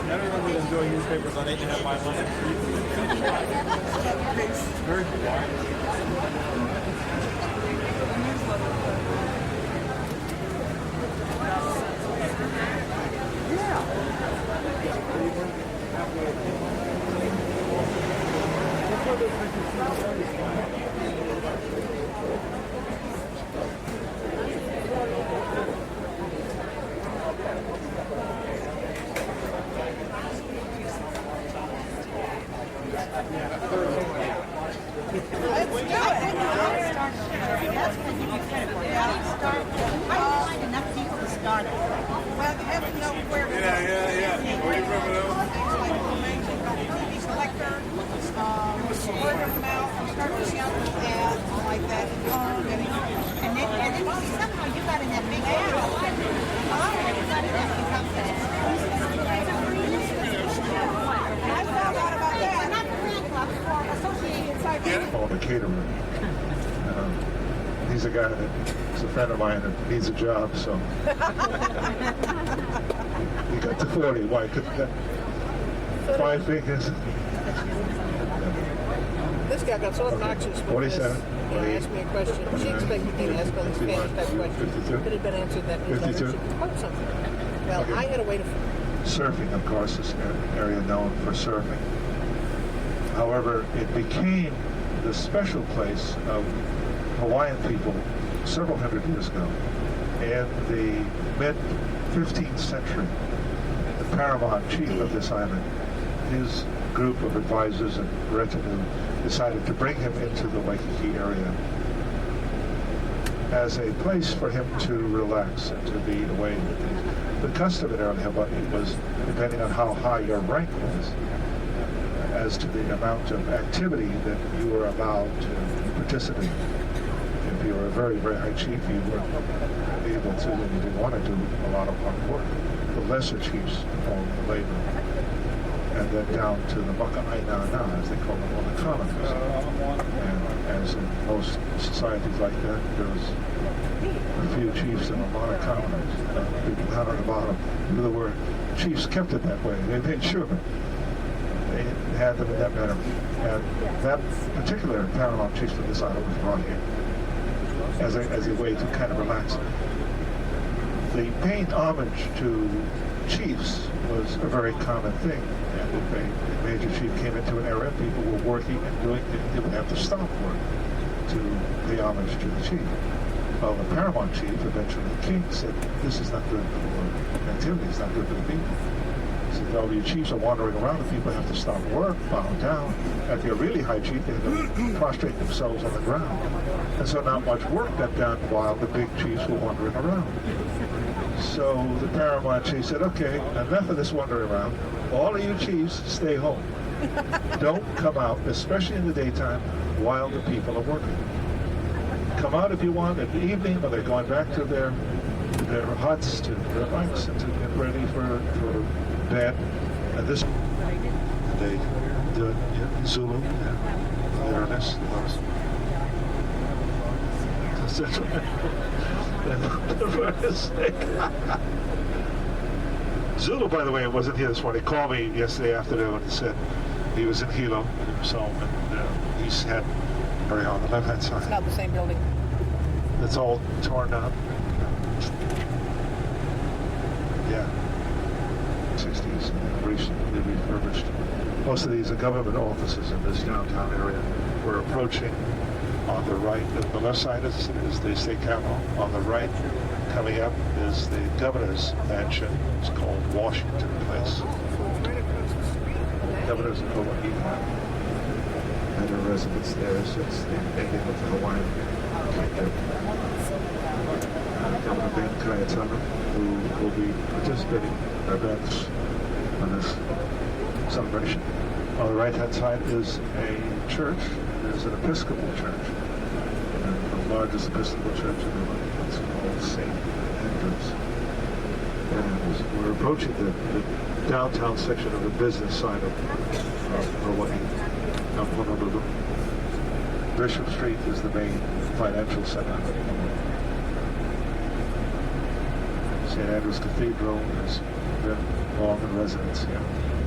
Everyone would enjoy newspapers on 8.5 miles. Very quiet. The caterer. He's a guy that's a friend of mine that needs a job, so he got to 40. Why couldn't he get 5 fingers? This guy got so obnoxious with 47. He asked me a question. She expected me to ask all these Spanish type questions. 52. Could have been answered that 52. She could quote something. Well, Okay. I had a way to... Surfing, of course, is an area known for surfing. However, it became the special place of Hawaiian people several hundred years ago. In the mid-15th century, the paramount chief of this island, his group of advisors and retinue decided to bring him into the Waikiki area as a place for him to relax and to be away. The custom in Hawaii was, depending on how high your rank was, as to the amount of activity that you were allowed to participate. If you were a very, very high chief, you weren't able to, and you didn't want to do a lot of hard work. The lesser chiefs owned the labor. And then down to the Maka'ainana, as they call them, on the colonies. And as in most societies like that, there was a few chiefs in a lot of colonies. People down on the bottom. There were chiefs kept it that way. They made sure they had them in that manner. And that particular paramount chief of this island was brought here as a way to kind of relax. The paying homage to chiefs was a very common thing. And if a major chief came into an area, people were working and doing things, they would have to stop work to pay homage to the chief. Well, the paramount chief, eventually the king, said, this is not good for activity, it's not good for the people. He said, all you chiefs are wandering around, the people have to stop work, bow down. If you're a really high chief, they have to prostrate themselves on the ground. And so not much work got done while the big chiefs were wandering around. So the paramount chief said, okay, enough of this wandering around. All of you chiefs, stay home. Don't come out, especially in the daytime, while the people are working. Come out if you want in the evening when they're going back to their huts, to their bikes, and to get ready for bed. And this, they do it in Zulu, and Ernest. That's right. Zulu, by the way, wasn't here this morning. He called me yesterday afternoon and said he was in Hilo, so and he's had area on the left-hand side. It's not the same building. It's all torn up. Yeah. 60s, recently refurbished. Most of these are government offices in this downtown area. We're approaching on the right. The left side is the state capitol. On the right, coming up, is the governor's mansion. It's called Washington Place. Right across the street. Governor's in Hawaii had a residence there since the ending of the Hawaiian kingdom. Governor Ben Kayatana, who will be participating in events on this celebration. On the right-hand side is a church. There's an Episcopal church. And the largest Episcopal church in the world. It's called St. Andrews. And we're approaching the downtown section of the business side of Hawaii, of Honolulu. Bishop Street is the main financial center. St. Andrew's Cathedral has been long in residence here.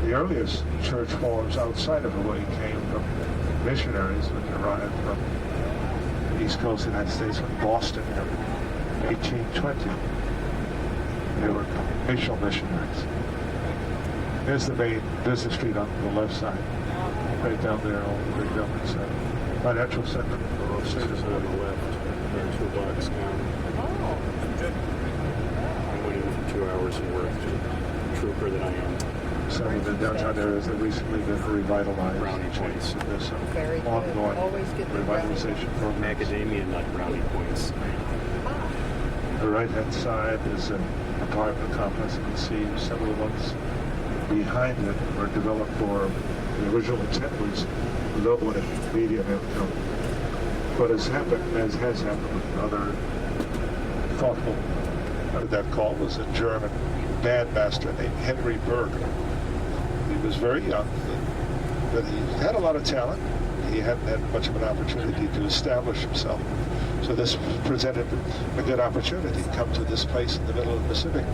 The earliest church forms outside of Hawaii came from missionaries which arrived from the East Coast of the United States, from Boston in 1820. They were congregational missionaries. Here's the main business street on the left side. Right down there, all the big buildings. Financial center. On the left, there are 2 blocks down. I went in for 2 hours and worked. Trooper that I am. Some of the downtown areas have recently been revitalized. Brownie points. There's some Very good. ongoing Always get the revitalization programs. Macadamia nut brownie points. The right-hand side is an apartment complex. You can see some of the ones behind it were developed for the original intent was low and medium income. But as has happened with other thoughtful, that call was a German bandmaster named Henry Berger. He was very young, but he had a lot of talent. He hadn't had much of an opportunity to establish himself. So this presented a good opportunity to come to this place in the middle of the Pacific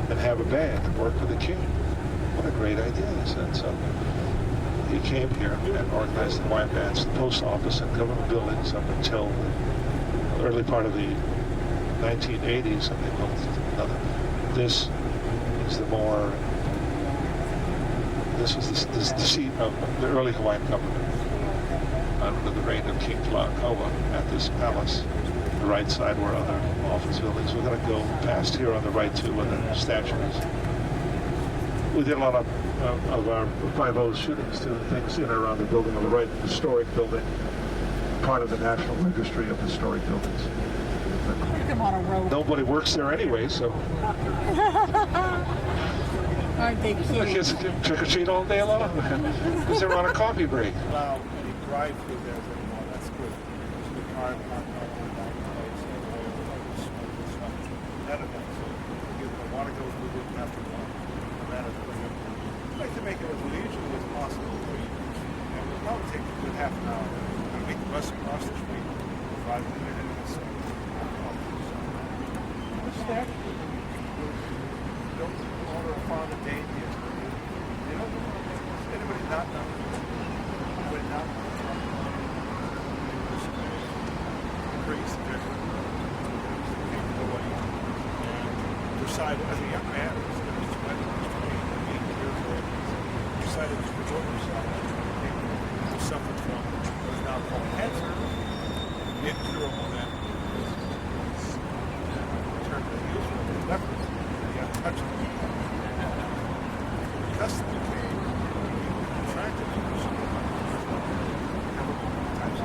and have a band and work with the king. What a great idea, he said. So he came here and organized the Hawaiian bands, the post office and government buildings up until the early part of the 1980s, and they built another. This is this was the seat of the early Hawaiian government under the reign of King Kalakaua at this palace. The right side were other office buildings. We're going to go past here on the right too, where the statue is. We did a lot of our 5.0 shootings too, things in and around the building on the right, the historic building, part of the National Registry of Historic Buildings. Them on a road. Nobody works there anyway, so Aren't they the cute? kids can trick or treat all day long because they're on a coffee break. Allow any drive-through there anymore. That's good. The car parked all over that place. None of that. So if you want to go, we didn't have to walk. I'd like to make it as leisurely as possible. And we'll probably take a good half an hour. I'll make the bus across the street, 5 minutes. What's that? Don't order a farm a day here. You know, anybody not know? Anybody not know? Crazy different. And decided as a young man, he was 20, 28 years old, decided to devote himself to suffer from what is now called cancer, incurable then. Turned to useful leprosy. He got touched with it. Custom became attracted to this. Times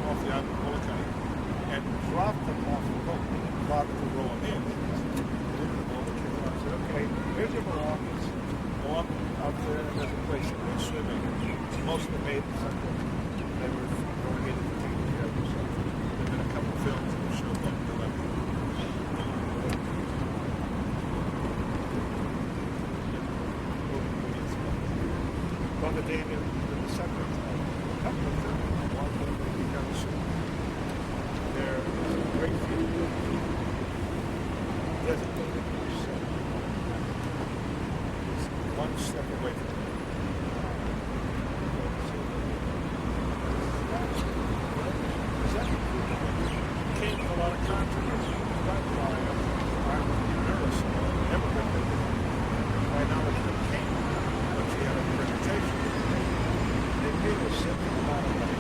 off the island of Molokai and dropped them off the boat. Thought to roll them in. I said, okay, here's your belongings. Go up out there and there's a place to go swimming. Most of the maidens, they were going in to take care of themselves. There have been a couple of films that show them the level. On the day in the second, a couple of them, one of them becomes they're great people. Designated one step away from it. Came with a lot of controversy. I'm nervous. Never been there. Right now, it's the king, but she had a reputation. They paid a simple amount of money.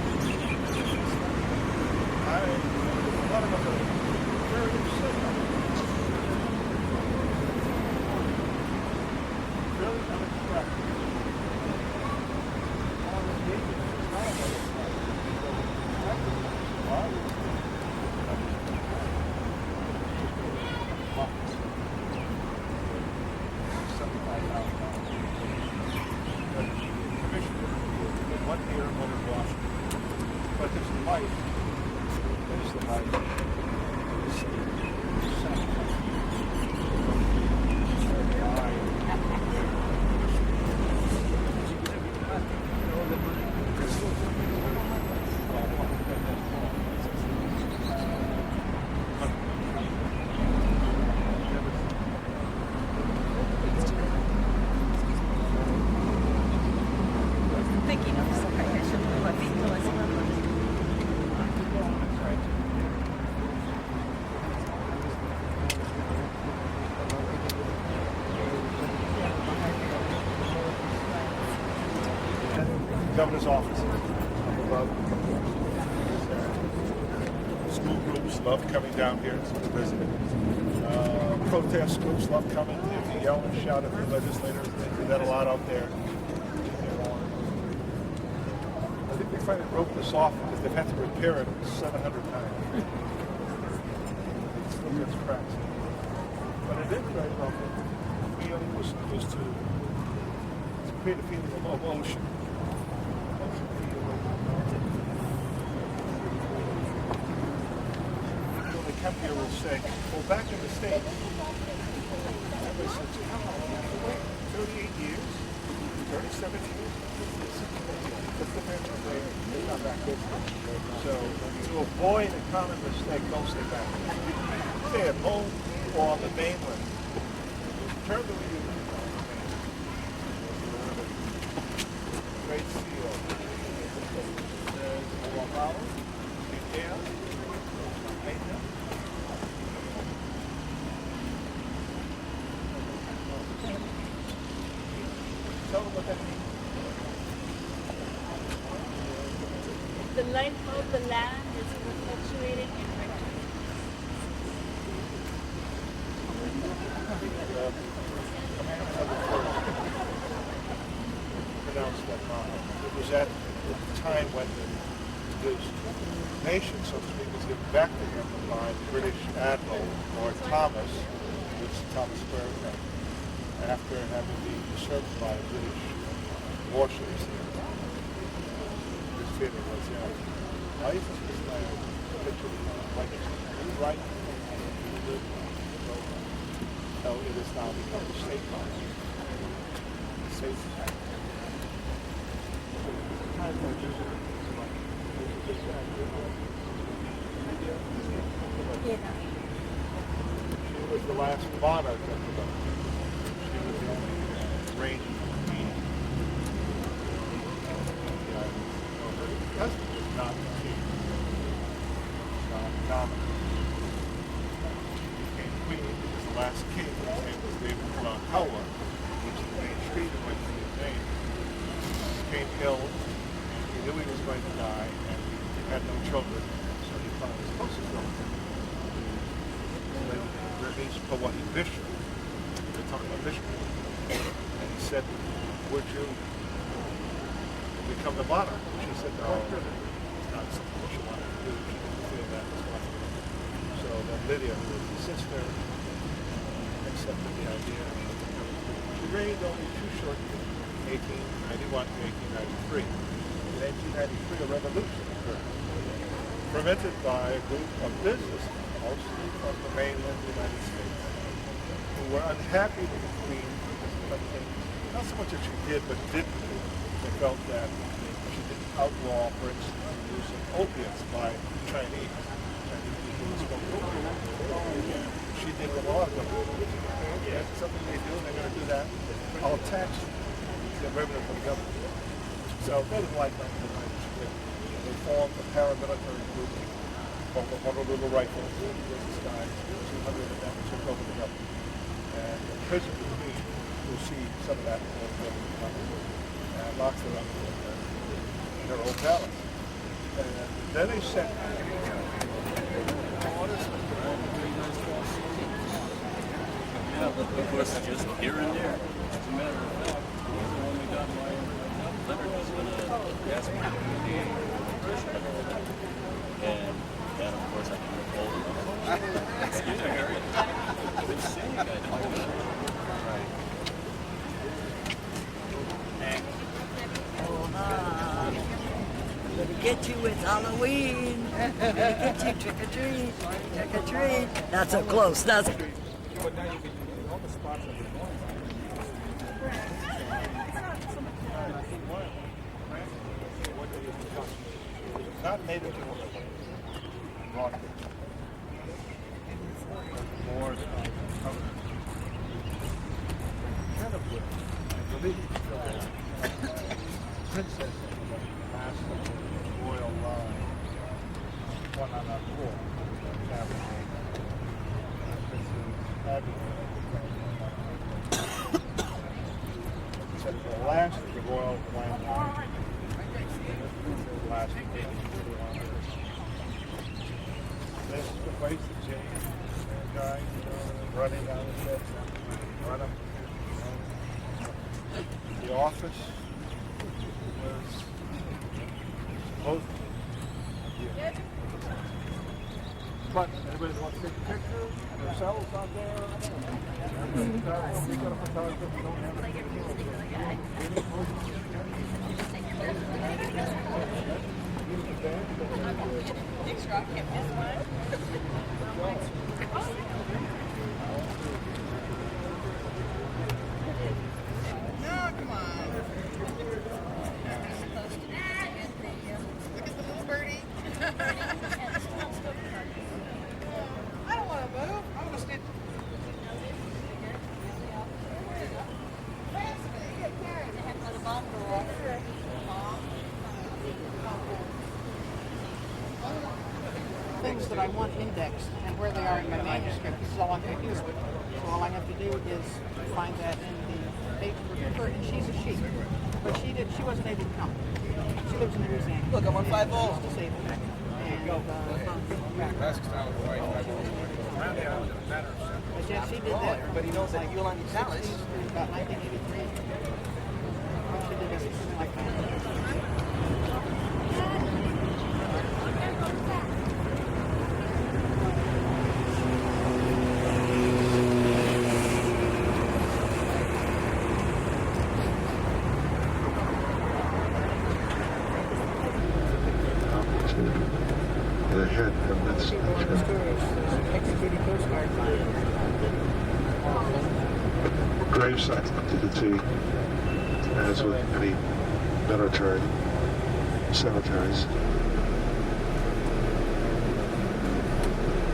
A lot of us are very upset about it. Really unattractive. All the agents is not one year of motor Washington. But there's the light. There's the light. governor's office up above. School groups love coming down here to visit. Protest groups love coming to yell and shout at the legislators. They do that a lot out there. I think they finally broke this off because they've had to repair it 700 times. It still gets cracks. But it is very lovely. The feeling was to create a feeling of ocean. When they come here, will say, well, back in the States, everybody says, how long? 38 years? 37 years? So, to avoid a common mistake, don't stay back. Stay at home or on the mainland. Turn the way you on the mainland. Great seal. There's Mahalo, Iolani, tell them what that means. The life of the land is fluctuating in winter. Pronounced that it was at the time when the nation, so to speak, was given back to him by the British Admiral Lord Thomas, which Thomas Burke, after having been usurped by British warships. His feeling was, life is this land, literally, like you right, you live, so it has now become a state park. State park. She was the last monarch of the boat. She was the only reigning queen. Her husband was not the king. Not dominant. She became queen because the last king, his name was David Mahalo, which is the main street in which he was named, became ill, and he knew he was going to die, and he had no children, so he thought his closest relative, Burmese Pawani Bishop, they're talking about Bishop, and he said, would you become the monarch? She said, no, it's not something that she wanted to do. She didn't feel that responsibility. So then Lydia, who was his sister, accepted the idea. She reigned only 2 short years, 1891 to 1893. In 1893, a revolution occurred, prevented by a group of businessmen, mostly from the mainland United States, who were unhappy with the Queen because of something, not so much that she did, but didn't do. They felt that she didn't outlaw, for instance, the use of opiates by Chinese people who spoke opium. She did what a lot of them do. That's something they do, they're going to do that. I'll tax the revenue from the government. So they didn't like that. They formed a paramilitary group called the Honolulu Rifles. There's this guy, 200 of them took over the government. And imprisoned the Queen. You'll see some of that in the and locked her up in her old palace. And then they sent yeah, but of course, just here and there. As a matter of fact, the one we got my letter was going to ask me and of course, I can recall it. Excuse me, Harry. They're saying I didn't do that. Let me get you, it's Halloween. Let me get you, trick or treat, trick or treat. Not so close, that's but now you can use all the spots that we're going by. Not native to Honolulu. Brought it. Moors covered. Kind of good. I believe princess of the last royal line. One on our floor. Said the last of the royal line. last week. This is the place that James guys running down the steps, run up. The office was supposed to be. But everybody wants to take a picture themselves out there. We got a photographer, we don't have No, come on. Look at the little birdie. I don't want to move. I want to stand. Things that I want indexed and where they are in my manuscript. This is all I'm going to do. So all I have to do is find that in the page for her, and she's a she. But she wasn't able to come. She lives in Louisiana. Look, I'm on 5 volts. She's disabled. And but yeah, she did that. But he knows that Iolani Palace through about 1983. She did that, something like that. The head of that structure. Gravesite to the T, as with many military cemeteries.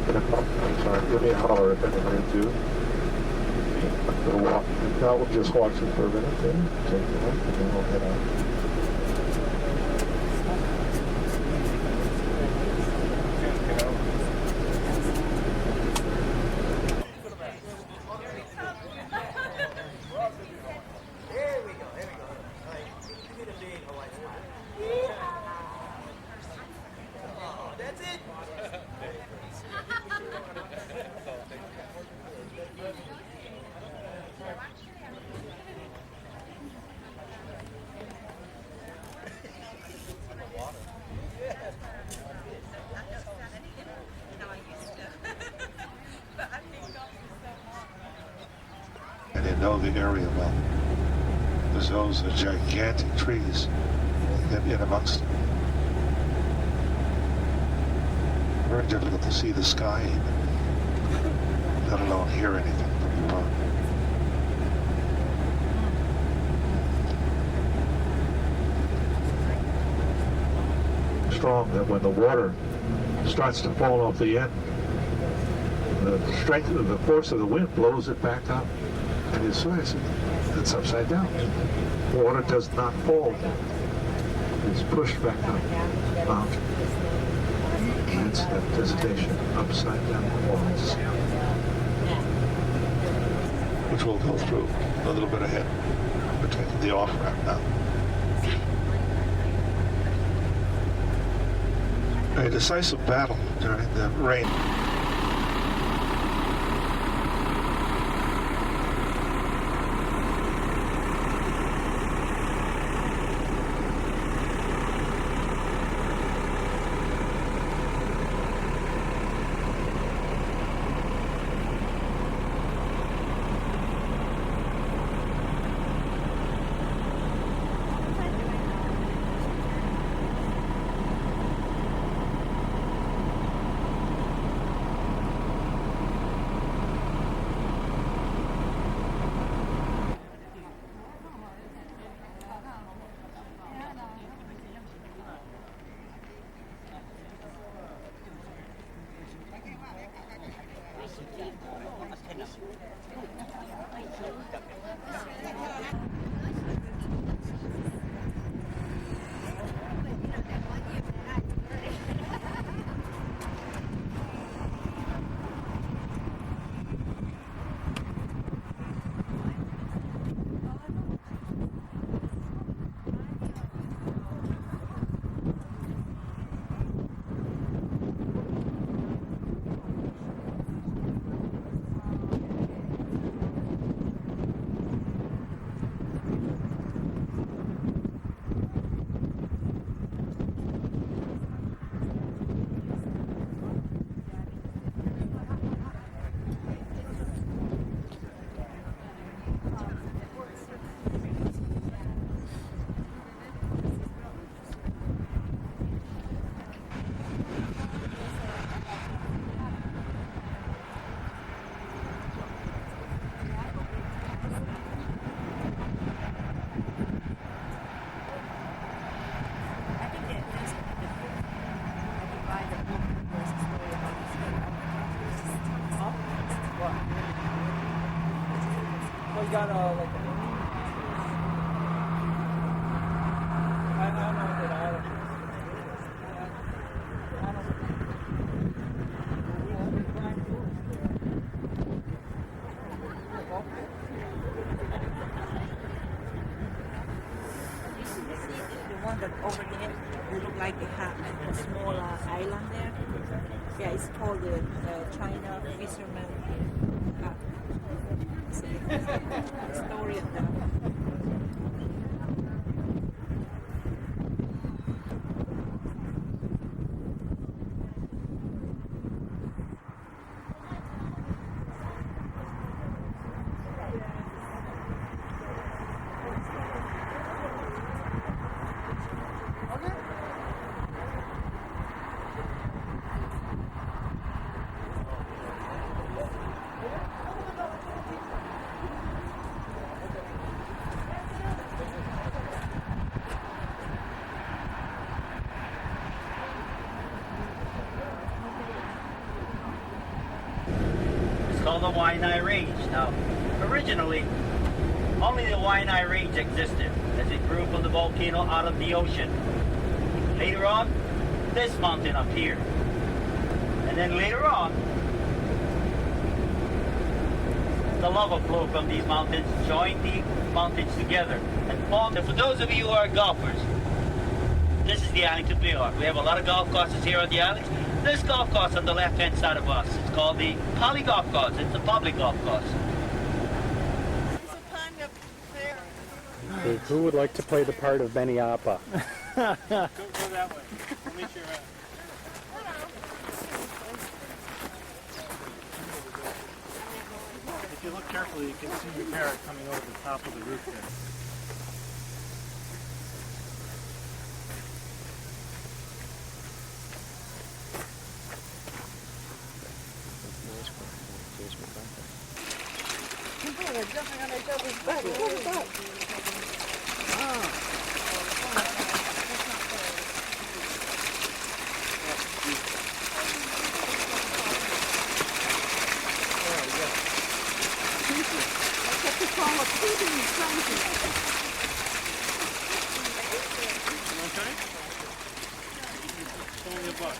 I'm sorry, give me a holler if anything do. Now we'll just watch it for a minute, then take a look, and then we'll head out. And they know the area well. There's those gigantic trees in amongst them. Very difficult to see the sky even, let alone hear anything from the road. Strong that when the water starts to fall off the end, the strength of the force of the wind blows it back up, and it's upside down. Water does not fall; it's pushed back up. That's that visitation upside down walls, which we'll go through a little bit ahead. We're taking the off ramp now. A decisive battle during the rain. we got like a I don't know that all of The one that over there, they look like they have a small island there. Yeah, it's called the China Fisherman Hut. It's a story of that. It's called the Waianae Range. Now, originally, only the Waianae Range existed as it grew from the volcano out of the ocean. Later on, this mountain appeared. And then later on, the lava flow from these mountains joined the mountains together and formed. For those of you who are golfers, this is the island to be on. We have a lot of golf courses here on the island. This golf course on the left-hand side of us, it's called the Poly Golf Course. It's a public golf course. Hey, who would like to play the part of Beniapa? go that way. We'll meet you around. If you look carefully, you can see your parrot coming over the top of the roof there. They're jumping on each other's back. What is that? That's what you call a feeding frenzy. Okay? It's only a buck.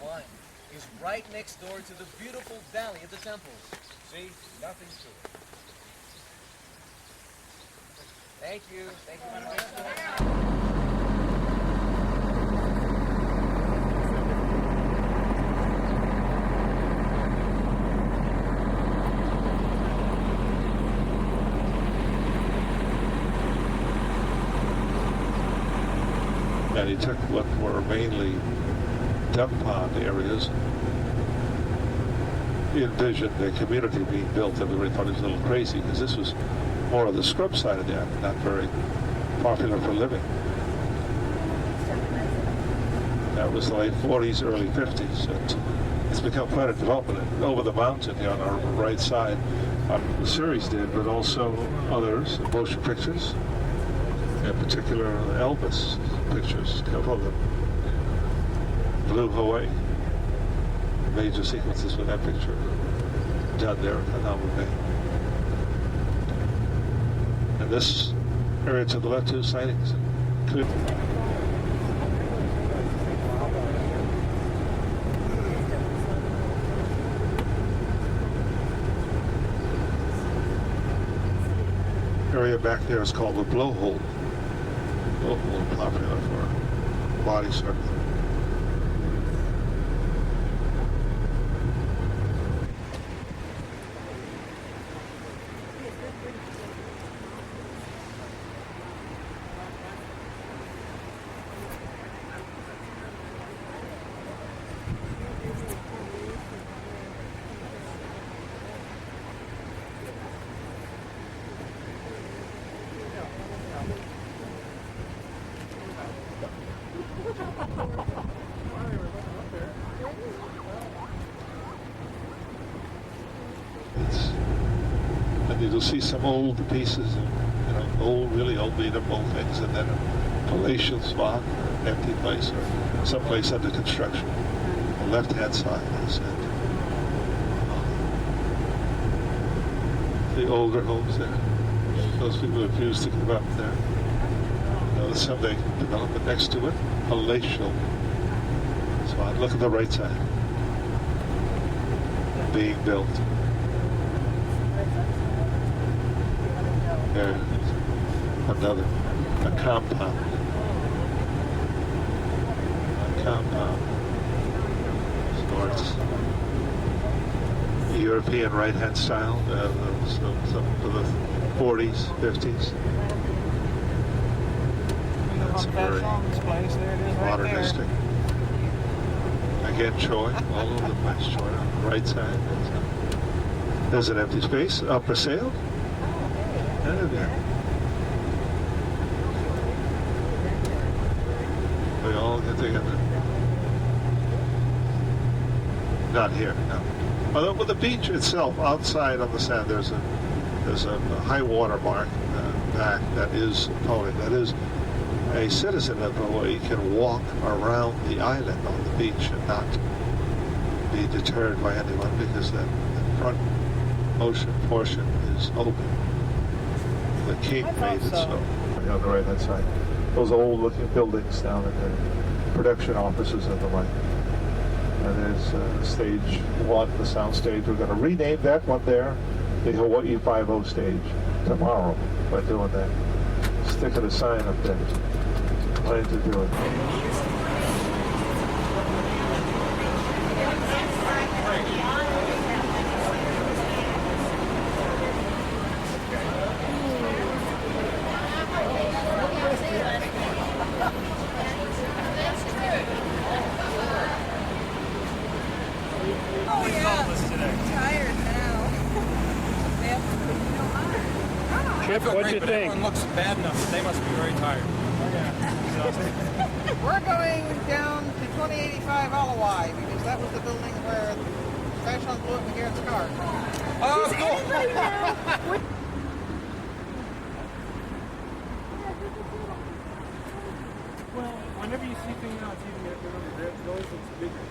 Wine is right next door to the beautiful Valley of the Temples. See, nothing to it. Thank you. Thank you very much. And he took what were mainly duck pond areas, he envisioned a community being built, and everybody thought he was a little crazy because this was more of the scrub side of the island, not very popular for living. That was the late 40s, early 50s. It's become quite a development over the mountain here on our right side. The series did, but also others, motion pictures, in particular Elvis pictures, a couple of them. Blue Hawaii. Major sequences with that picture done there at Honolulu Bay. And this area to the left, two sightings. Area back there is called the blowhole. Blowhole, popular for body surfing. And you'll see some old pieces, old, really old beat-up old things, and then a palatial spot, empty place, or someplace under construction. The left-hand side is the older homes there. Those people refuse to give up there. There's someday development next to it, palatial spot. Look at the right side. Being built. There's another, a compound. A compound. So it's European right-hand style, some of the 40s, 50s. That's very modernistic. Again, Choi, all over the place. Choi on the right side. There's an empty space up for sale. There. We all get together. Not here, no. Although with the beach itself, outside on the sand, there's a high water mark back that is Pony. That is a citizen of Hawaii can walk around the island on the beach and not be deterred by anyone because the front ocean portion is open. The king made it so. On the right-hand side, those old-looking buildings down in the production offices and the like. And there's stage one, the sound stage. We're going to rename that one there the Hawaii 5-0 stage tomorrow by doing that. Sticking a sign up there. Plan to do it. What'd you think? Everyone looks bad enough. They must be very tired. We're going down to 2085 Alawai because that was the building where Vashon blew up McGarrett's car. Oh, cool. Well, whenever you see things on TV, those looks bigger.